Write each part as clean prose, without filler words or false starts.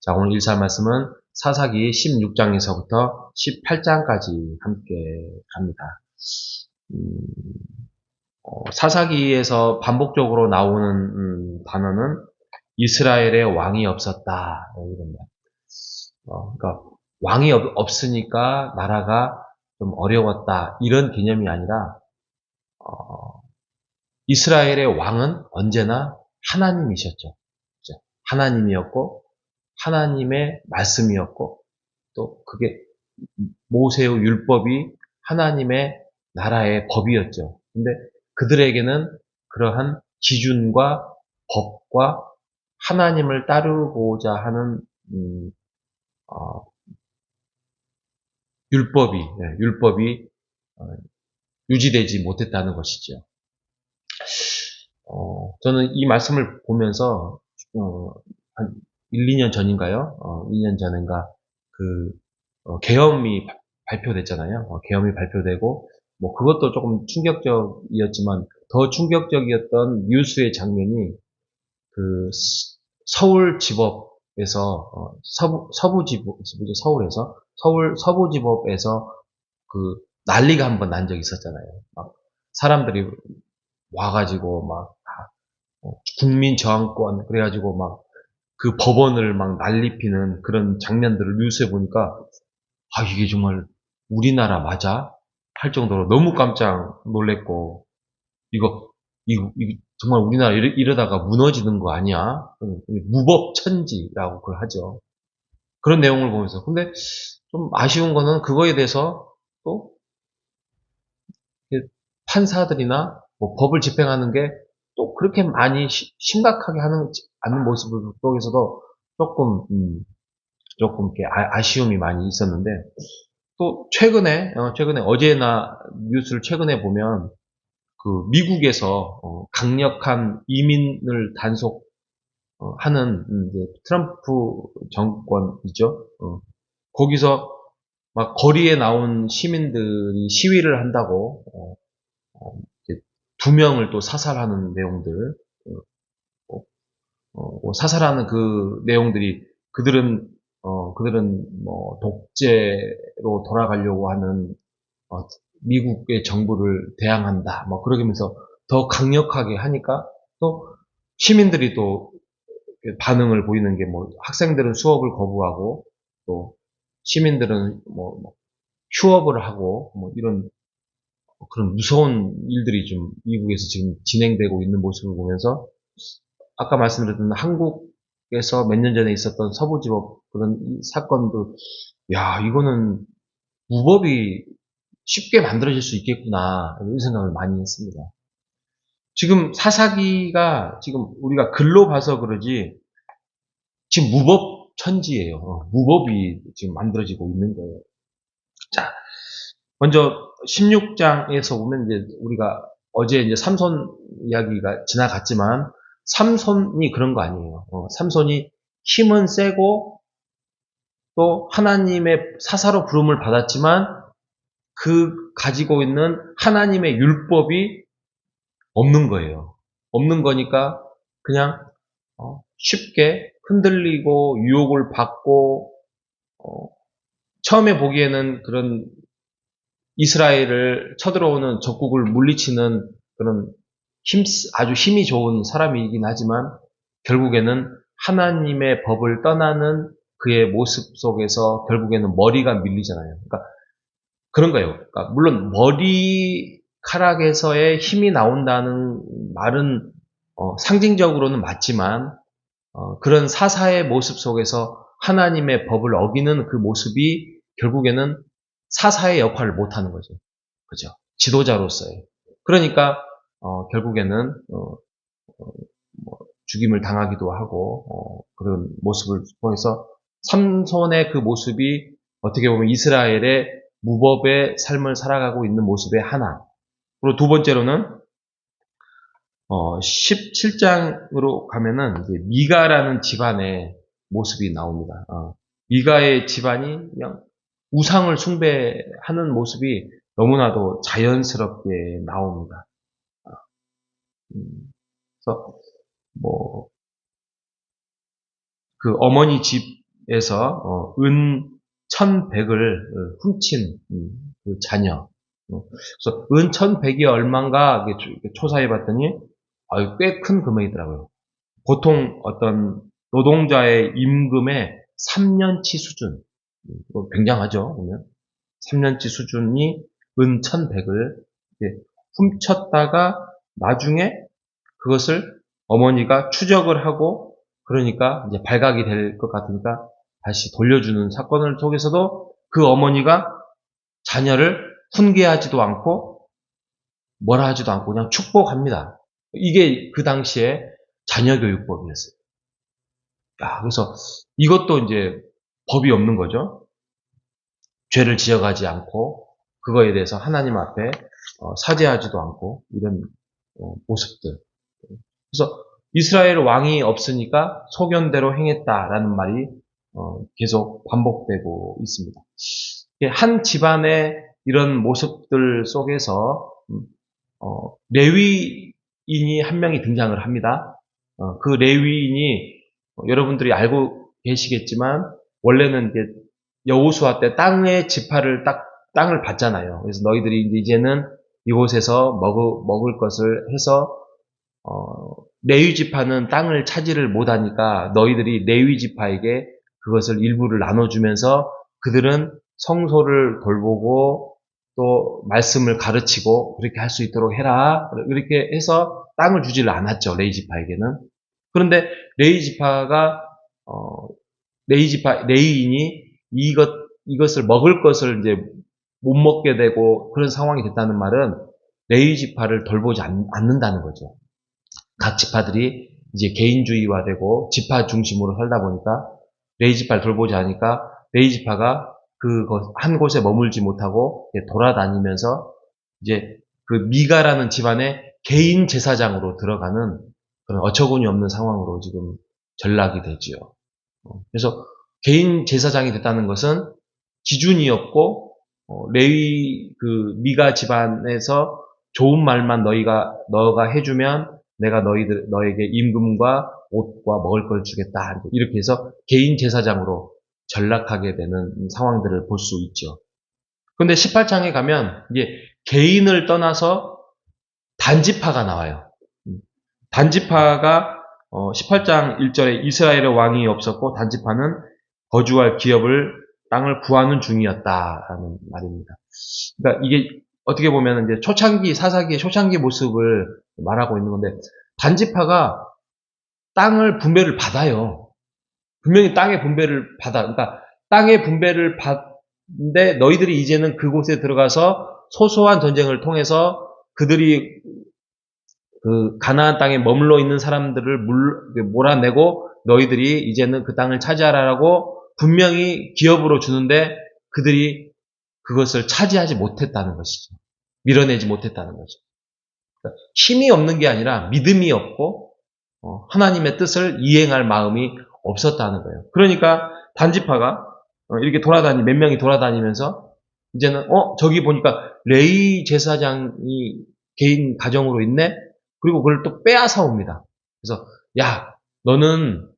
자, 오늘 일사 말씀은 사사기 16장에서부터 18장까지 함께 갑니다. 사사기에서 반복적으로 나오는 단어는 이스라엘에 왕이 없었다. 이런 말. 그러니까 왕이 없으니까 나라가 좀 어려웠다. 이런 개념이 아니라 이스라엘의 왕은 언제나 하나님이셨죠. 그죠? 하나님이었고 하나님의 말씀이었고 또 그게 모세의 율법이 하나님의 나라의 법이었죠. 근데 그들에게는 그러한 기준과 법과 하나님을 따르고자 하는 율법이 유지되지 못했다는 것이죠. 저는 이 말씀을 보면서 한 1, 2년 전인가요? 2년 전인가 계엄이 발표됐잖아요. 계엄이 발표되고 뭐 그것도 조금 충격적이었지만 더 충격적이었던 뉴스의 장면이 그 서울지법에서 서부지법이죠. 서부지법에서 그 난리가 한번 난 적이 있었잖아요. 막 사람들이 와가지고 막 국민 저항권 그래가지고 막 그 법원을 막 난리피는 그런 장면들을 뉴스에 보니까 이게 정말 우리나라 맞아? 할 정도로 너무 깜짝 놀랬고 이거 정말 우리나라 이러다가 무너지는 거 아니야? 무법천지라고 그걸 하죠. 그런 내용을 보면서 근데 좀 아쉬운 거는 그거에 대해서 또 판사들이나 뭐 법을 집행하는 게 또 그렇게 많이 심각하게 하는 않는 모습을 속에서도 조금 이렇게 아쉬움이 많이 있었는데 또 최근에 어제나 뉴스를 최근에 보면 그 미국에서 강력한 이민을 단속하는 트럼프 정권이죠. 거기서 막 거리에 나온 시민들이 시위를 한다고 2명을 또 사살하는 내용들, 사살하는 그 내용들이 그들은 뭐 독재로 돌아가려고 하는 미국의 정부를 대항한다. 뭐 그러면서 더 강력하게 하니까 또 시민들이 또 반응을 보이는 게 뭐 학생들은 수업을 거부하고 또 시민들은 뭐 휴업을 하고 뭐 이런 그런 무서운 일들이 좀 미국에서 지금 진행되고 있는 모습을 보면서 아까 말씀드렸던 한국에서 몇 년 전에 있었던 서부지법 그런 사건도 이거는 무법이 쉽게 만들어질 수 있겠구나 이런 생각을 많이 했습니다. 지금 사사기가 지금 우리가 글로 봐서 그러지 지금 무법천지예요. 무법이 지금 만들어지고 있는 거예요. 자, 먼저 16장에서 보면 이제 우리가 어제 이제 삼손 이야기가 지나갔지만 삼손이 그런 거 아니에요. 삼손이 힘은 세고 또 하나님의 사사로 부름을 받았지만 그 가지고 있는 하나님의 율법이 없는 거예요. 없는 거니까 그냥 쉽게 흔들리고 유혹을 받고 처음에 보기에는 그런 이스라엘을 쳐들어오는 적국을 물리치는 그런 아주 힘이 좋은 사람이긴 하지만 결국에는 하나님의 법을 떠나는 그의 모습 속에서 결국에는 머리가 밀리잖아요. 그러니까 그런 거예요. 그러니까 물론 머리카락에서의 힘이 나온다는 말은 상징적으로는 맞지만 그런 사사의 모습 속에서 하나님의 법을 어기는 그 모습이 결국에는 사사의 역할을 못하는 거죠. 그죠? 지도자로서의. 그러니까 결국에는 뭐 죽임을 당하기도 하고 그런 모습을 통해서 삼손의 그 모습이 어떻게 보면 이스라엘의 무법의 삶을 살아가고 있는 모습의 하나. 그리고 두 번째로는 17장으로 가면은 이제 미가라는 집안의 모습이 나옵니다. 미가의 집안이 그냥 우상을 숭배하는 모습이 너무나도 자연스럽게 나옵니다. 그래서 뭐 그 어머니 집 어머니에서 은 1,100을 훔친 그 자녀. 그래서 은 1,100이 얼마인가 조사해 봤더니 꽤 큰 금액이더라고요. 보통 어떤 노동자의 임금의 3년치 수준. 굉장하죠, 보면. 3년치 수준이 은 1,100을 훔쳤다가 나중에 그것을 어머니가 추적을 하고 그러니까 이제 발각이 될 것 같으니까 다시 돌려주는 사건을 속에서도 그 어머니가 자녀를 훈계하지도 않고 뭐라 하지도 않고 그냥 축복합니다. 이게 그 당시에 자녀교육법이었어요. 그래서 이것도 이제 법이 없는 거죠. 죄를 지어가지 않고 그거에 대해서 하나님 앞에 사죄하지도 않고 이런 모습들. 그래서 이스라엘 왕이 없으니까 소견대로 행했다라는 말이 계속 반복되고 있습니다. 한 집안의 이런 모습들 속에서 레위인이 한 명이 등장을 합니다. 그 레위인이 여러분들이 알고 계시겠지만 원래는 이제 여호수아 때 땅의 땅을 받잖아요. 그래서 너희들이 이제는 이곳에서 먹을 것을 해서 레위 지파는 땅을 차지를 못하니까 너희들이 레위 지파에게 그것을 일부를 나눠주면서 그들은 성소를 돌보고 또 말씀을 가르치고 그렇게 할 수 있도록 해라. 그렇게 해서 땅을 주지를 않았죠. 레위 지파에게는. 그런데 레위 지파가 레위인이 이것을 먹을 것을 이제 못 먹게 되고 그런 상황이 됐다는 말은 레위 지파를 돌보지 않는다는 거죠. 각 지파들이 이제 개인주의화되고 지파 중심으로 살다 보니까 레위 지파를 돌보지 않으니까 레위 지파가 한 곳에 머물지 못하고 돌아다니면서 이제 그 미가라는 집안의 개인 제사장으로 들어가는 그런 어처구니 없는 상황으로 지금 전락이 되지요. 그래서 개인 제사장이 됐다는 것은 기준이었고 레위 미가 집안에서 좋은 말만 너가 해주면 내가 너에게 임금과 옷과 먹을 걸 주겠다. 이렇게 해서 개인 제사장으로 전락하게 되는 상황들을 볼 수 있죠. 그런데 18장에 가면 이제 개인을 떠나서 단지파가 나와요. 단지파가 18장 1절에 이스라엘의 왕이 없었고 단지파는 거주할 땅을 구하는 중이었다라는 말입니다. 그러니까 이게 어떻게 보면 이제 사사기의 초창기 모습을 말하고 있는 건데 단지파가 땅을 분배를 받아요. 분명히 땅의 분배를 받아. 그러니까 땅의 분배를 받는데 너희들이 이제는 그곳에 들어가서 소소한 전쟁을 통해서 그들이 그 가나안 땅에 머물러 있는 사람들을 몰아내고 너희들이 이제는 그 땅을 차지하라고 분명히 기업으로 주는데 그들이 그것을 차지하지 못했다는 것이죠. 밀어내지 못했다는 거죠. 그러니까 힘이 없는 게 아니라 믿음이 없고 하나님의 뜻을 이행할 마음이 없었다는 거예요. 그러니까 단지파가 이렇게 몇 명이 돌아다니면서 이제는 저기 보니까 레위 제사장이 개인 가정으로 있네. 그리고 그걸 또 빼앗아 옵니다. 그래서 야 너는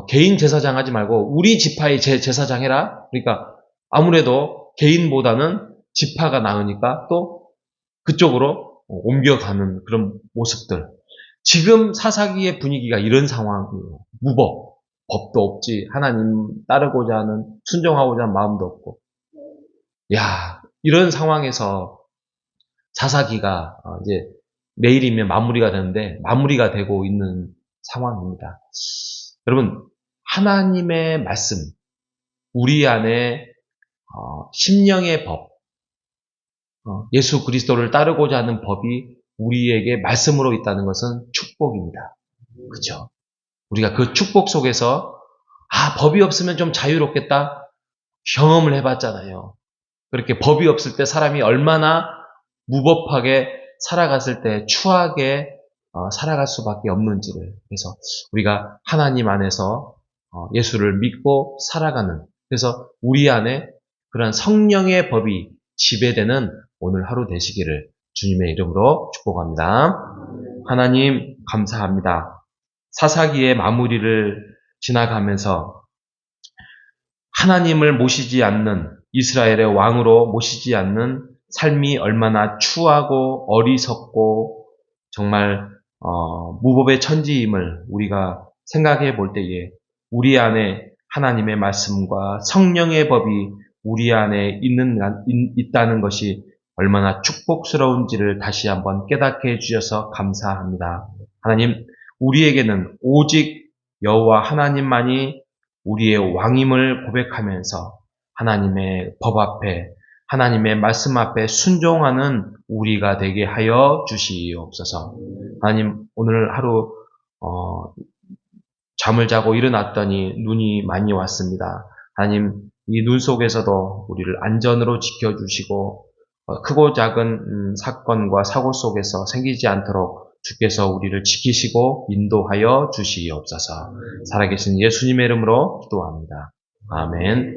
개인 제사장 하지 말고 우리 지파의 제사장 해라. 그러니까 아무래도 개인보다는 지파가 나으니까 또 그쪽으로 옮겨가는 그런 모습들. 지금 사사기의 분위기가 이런 상황이에요. 법도 없지. 하나님 따르고자 하는, 순종하고자 하는 마음도 없고. 이런 상황에서 사사기가 이제 내일이면 마무리가 되는데 마무리가 되고 있는 상황입니다. 여러분, 하나님의 말씀, 우리 안에 심령의 법, 예수 그리스도를 따르고자 하는 법이 우리에게 말씀으로 있다는 것은 축복입니다. 그렇죠? 우리가 그 축복 속에서 법이 없으면 좀 자유롭겠다 경험을 해봤잖아요. 그렇게 법이 없을 때 사람이 얼마나 무법하게 살아갔을 때 추하게 살아갈 수밖에 없는지를. 그래서 우리가 하나님 안에서 예수를 믿고 살아가는, 그래서 우리 안에 그런 성령의 법이 지배되는 오늘 하루 되시기를 주님의 이름으로 축복합니다. 하나님 감사합니다. 사사기의 마무리를 지나가면서 하나님을 모시지 않는, 이스라엘의 왕으로 모시지 않는 삶이 얼마나 추하고 어리석고 정말 무법의 천지임을 우리가 생각해 볼 때에 우리 안에 하나님의 말씀과 성령의 법이 우리 안에 있다는 것이 얼마나 축복스러운지를 다시 한번 깨닫게 해주셔서 감사합니다. 하나님, 우리에게는 오직 여호와 하나님만이 우리의 왕임을 고백하면서 하나님의 법 앞에, 하나님의 말씀 앞에 순종하는 우리가 되게 하여 주시옵소서. 하나님, 오늘 하루 잠을 자고 일어났더니 눈이 많이 왔습니다. 하나님, 이 눈 속에서도 우리를 안전으로 지켜주시고 크고 작은 사건과 사고 속에서 생기지 않도록 주께서 우리를 지키시고 인도하여 주시옵소서. 살아계신 예수님의 이름으로 기도합니다. 아멘.